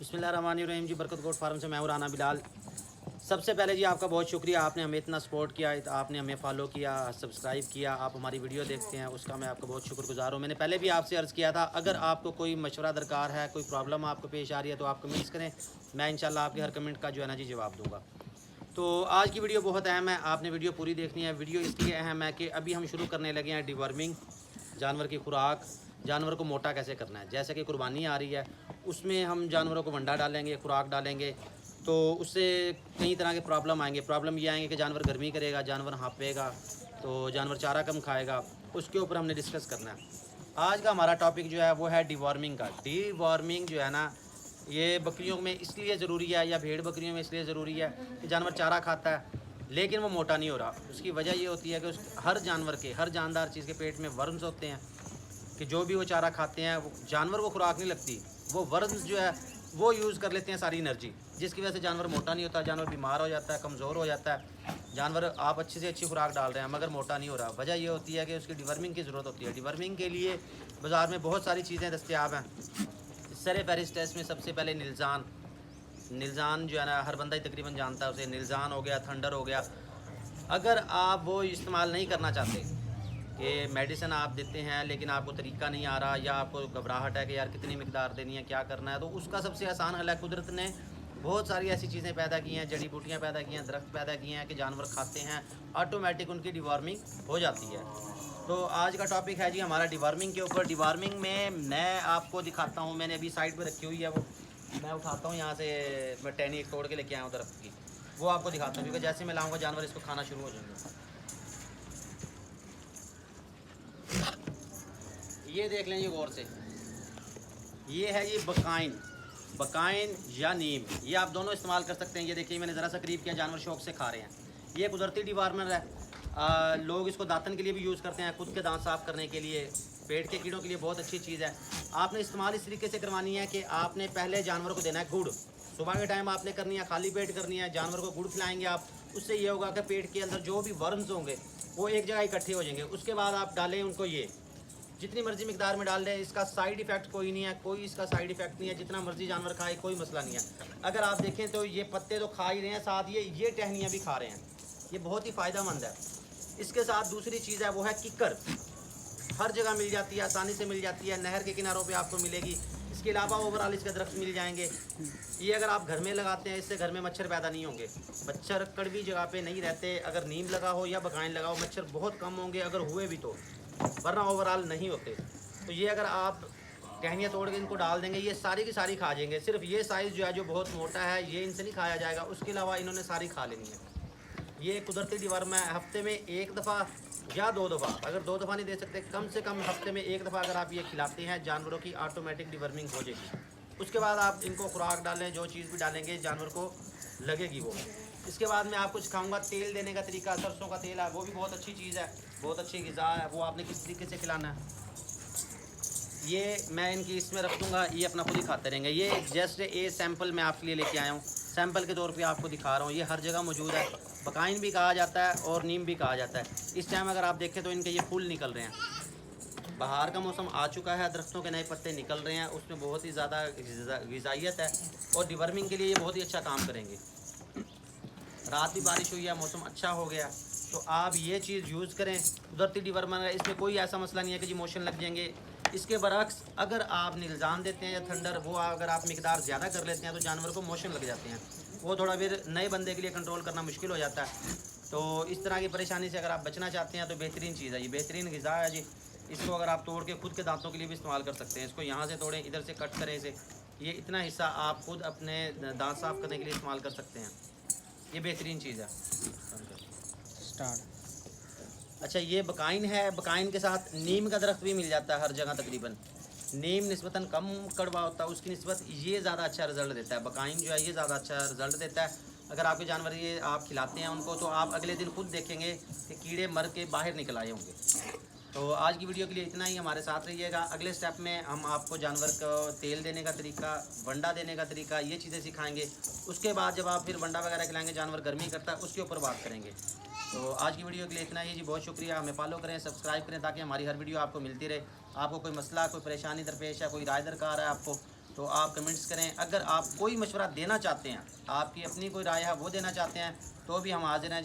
बिस्मिल्लाहिर्रहमानिर्रहीम जी। बरकत goat farm से मैं हूं राना बिलाल। सबसे पहले जी आपका बहुत शुक्रिया, आपने हमें इतना सपोर्ट किया, आपने हमें फॉलो किया, सब्सक्राइब किया, आप हमारी वीडियो देखते हैं, उसका मैं आपका बहुत शुक्रगुजार हूं। मैंने पहले भी आपसे अर्ज़ किया था, अगर आपको कोई मशवरा दरकार है, कोई प्रॉब्लम आपको पेश आ रही है तो आप कमेंट्स करें, मैं इंशाल्लाह आपके हर कमेंट का जो है ना जी जवाब दूँगा। तो आज की वीडियो बहुत अहम है, आपने वीडियो पूरी देखनी है। वीडियो इसलिए अहम है कि अभी हम शुरू करने लगे हैं डिवर्मिंग, जानवर की खुराक, जानवर को मोटा कैसे करना है। जैसे कि कुर्बानी आ रही है, उसमें हम जानवरों को वंडा डालेंगे, खुराक डालेंगे, तो उससे कई तरह के प्रॉब्लम आएंगे। प्रॉब्लम ये आएंगे कि जानवर गर्मी करेगा, जानवर हाँपेगा, तो जानवर चारा कम खाएगा। उसके ऊपर हमने डिस्कस करना है। आज का हमारा टॉपिक जो है वो है डिवॉर्मिंग का। डिवॉर्मिंग जो है ना, ये बकरियों में इसलिए ज़रूरी है, या भेड़ बकरियों में इसलिए ज़रूरी है कि जानवर चारा खाता है लेकिन वो मोटा नहीं हो रहा। उसकी वजह ये होती है कि हर जानवर के, हर जानदार चीज़ के पेट में वर्म्स होते हैं, कि जो भी वो चारा खाते हैं वो जानवर को खुराक नहीं लगती, वो वर्म्स जो है वो यूज़ कर लेते हैं सारी एनर्जी, जिसकी वजह से जानवर मोटा नहीं होता, जानवर बीमार हो जाता है, कमज़ोर हो जाता है। जानवर आप अच्छी से अच्छी खुराक डाल रहे हैं मगर मोटा नहीं हो रहा। वजह ये होती है कि उसकी डिवर्मिंग की ज़रूरत होती है। डिवर्मिंग के लिए बाज़ार में बहुत सारी चीज़ें दस्तियाब हैं। सर फहरिस्त टेस्ट में सबसे पहले निल्ज़ान जो है ना, हर बंदा ही तकरीबन जानता है उसे। निल्ज़ान हो गया, थंडर हो गया। अगर आप वो इस्तेमाल नहीं करना चाहते कि मेडिसिन आप देते हैं लेकिन आपको तरीका नहीं आ रहा, या आपको घबराहट है कि यार कितनी मिकदार देनी है, क्या करना है, तो उसका सबसे आसान हल है, कुदरत ने बहुत सारी ऐसी चीज़ें पैदा की हैं, जड़ी बूटियाँ पैदा की हैं, दरख्त पैदा किए हैं कि जानवर खाते हैं, ऑटोमेटिक उनकी डिवॉर्मिंग हो जाती है। तो आज का टॉपिक है जी हमारा डिवॉर्मिंग के ऊपर। डिवॉर्मिंग में मैं आपको दिखाता हूँ, मैंने अभी साइड पर रखी हुई है, वो मैं उठाता हूँ यहाँ से, मैं टहनी एक तोड़ के लेके आया हूँ दरख्त की, वो आपको दिखाता हूँ, क्योंकि जैसे मैं लाऊंगा जानवर इसको खाना शुरू हो जाएंगे। ये देख लें ये गौर से, ये है ये बकाइन या नीम, ये आप दोनों इस्तेमाल कर सकते हैं। ये देखिए मैंने ज़रा सा करीब किया, जानवर शौक से खा रहे हैं। ये कुदरती डिवार्मर है। लोग इसको दातन के लिए भी यूज़ करते हैं, खुद के दांत साफ़ करने के लिए, पेट के कीड़ों के लिए बहुत अच्छी चीज़ है। आपने इस्तेमाल इस तरीके से करवानी है कि आपने पहले जानवर को देना है गुड़। सुबह के टाइम आपने करनी है, खाली पेट करनी है, जानवर को गुड़ खिलाएंगे आप। उससे ये होगा कि पेट के अंदर जो भी वर्म्स होंगे वो एक जगह इकट्ठे हो जाएंगे। उसके बाद आप डालें उनको, ये जितनी मर्जी मिकदार में डाल दें, इसका साइड इफ़ेक्ट कोई नहीं है, कोई इसका साइड इफ़ेक्ट नहीं है, जितना मर्जी जानवर खाए कोई मसला नहीं है। अगर आप देखें तो ये पत्ते तो खा ही रहे हैं, साथ ये टहनियाँ भी खा रहे हैं, ये बहुत ही फ़ायदेमंद है। इसके साथ दूसरी चीज़ है वो है किक्कर। हर जगह मिल जाती है, आसानी से मिल जाती है, नहर के किनारों पे आपको मिलेगी। इसके अलावा ओवरऑल इसके दरख्त मिल जाएंगे। ये अगर आप घर में लगाते हैं, इससे घर में मच्छर पैदा नहीं होंगे, मच्छर कड़वी जगह पे नहीं रहते। अगर नीम लगा हो या बकाइन लगा हो, मच्छर बहुत कम होंगे अगर हुए भी तो, वरना ओवरऑल नहीं होते। तो ये अगर आप टहनियाँ तोड़ के इनको डाल देंगे, ये सारी की सारी खा जाएंगे। सिर्फ ये साइज़ जो है जो बहुत मोटा है, ये इनसे नहीं खाया जाएगा, उसके अलावा इन्होंने सारी खा लेनी है। ये कुदरती डिवर्म है। हफ्ते में एक दफ़ा या 2 दफ़ा, अगर 2 दफ़ा नहीं दे सकते, कम से कम हफ्ते में 1 दफ़ा अगर आप ये खिलाते हैं, जानवरों की ऑटोमेटिक डिवर्मिंग हो जाएगी। उसके बाद आप इनको खुराक डालें, जो चीज़ भी डालेंगे जानवर को लगेगी वो। इसके बाद मैं आपको सिखाऊंगा तेल देने का तरीका। सरसों का तेल है, वो भी बहुत अच्छी चीज़ है, बहुत अच्छी ग़िज़ा है। वो आपने किस तरीके से खिलाना है, ये मैं इनकी इसमें रख दूँगा, ये अपना खुद ही खाते रहेंगे। ये जस्ट ए सैंपल मैं आपके लिए लेके आया हूँ, सैंपल के तौर पे आपको दिखा रहा हूँ। ये हर जगह मौजूद है, बकाइन भी कहा जाता है और नीम भी कहा जाता है। इस टाइम अगर आप देखें तो इनके ये फूल निकल रहे हैं, बाहर का मौसम आ चुका है, दरख्तों के नए पत्ते निकल रहे हैं, उसमें बहुत ही ज़्यादा ग़िज़ाइयत है और डिवर्मिंग के लिए ये बहुत ही अच्छा काम करेंगे। रात भी बारिश हुई है, मौसम अच्छा हो गया, तो आप ये चीज़ यूज़ करें। कुदरती डिवर्मर है, इसमें कोई ऐसा मसला नहीं है कि जी मोशन लग जाएंगे। इसके बरक्स अगर आप निल्ज़ान देते हैं या थंडर, वो अगर आप मिकदार ज़्यादा कर लेते हैं तो जानवर को मोशन लग जाते हैं, वो थोड़ा फिर नए बंदे के लिए कंट्रोल करना मुश्किल हो जाता है। तो इस तरह की परेशानी से अगर आप बचना चाहते हैं तो बेहतरीन चीज़ है, ये बेहतरीन ग़िज़ा है जी। इसको अगर आप तोड़ के खुद के दांतों के लिए भी इस्तेमाल कर सकते हैं। इसको यहाँ से तोड़ें, इधर से कट करें इसे, ये इतना हिस्सा आप खुद अपने दांत साफ़ करने के लिए इस्तेमाल कर सकते हैं। ये बेहतरीन चीज़ है। स्टार्ट। अच्छा, ये बकाइन है, बकाइन के साथ नीम का दरख्त भी मिल जाता है हर जगह तकरीबन। नीम निस्बतन कम कड़वा होता है, उसकी निस्बत ये ज़्यादा अच्छा रिज़ल्ट देता है। बकाइन जो है ये ज़्यादा अच्छा रिज़ल्ट देता है। अगर आपके जानवर ये आप खिलाते हैं उनको, तो आप अगले दिन खुद देखेंगे कि कीड़े मर के बाहर निकल आए होंगे। तो आज की वीडियो के लिए इतना ही, हमारे साथ रहिएगा। अगले स्टेप में हम आपको जानवर को तेल देने का तरीका, वंडा देने का तरीका, ये चीज़ें सिखाएंगे। उसके बाद जब आप फिर वंडा वगैरह खिलाएंगे, जानवर गर्मी करता है, उसके ऊपर बात करेंगे। तो आज की वीडियो के लिए इतना ही जी, बहुत शुक्रिया। हमें फॉलो करें, सब्सक्राइब करें, ताकि हमारी हर वीडियो आपको मिलती रहे। आपको कोई मसला, कोई परेशानी दरपेश है, कोई राय दरकार है आपको, तो आप कमेंट्स करें। अगर आप कोई मशवरा देना चाहते हैं, आपकी अपनी कोई राय है वो देना चाहते हैं, तो भी हम हाजिर हैं।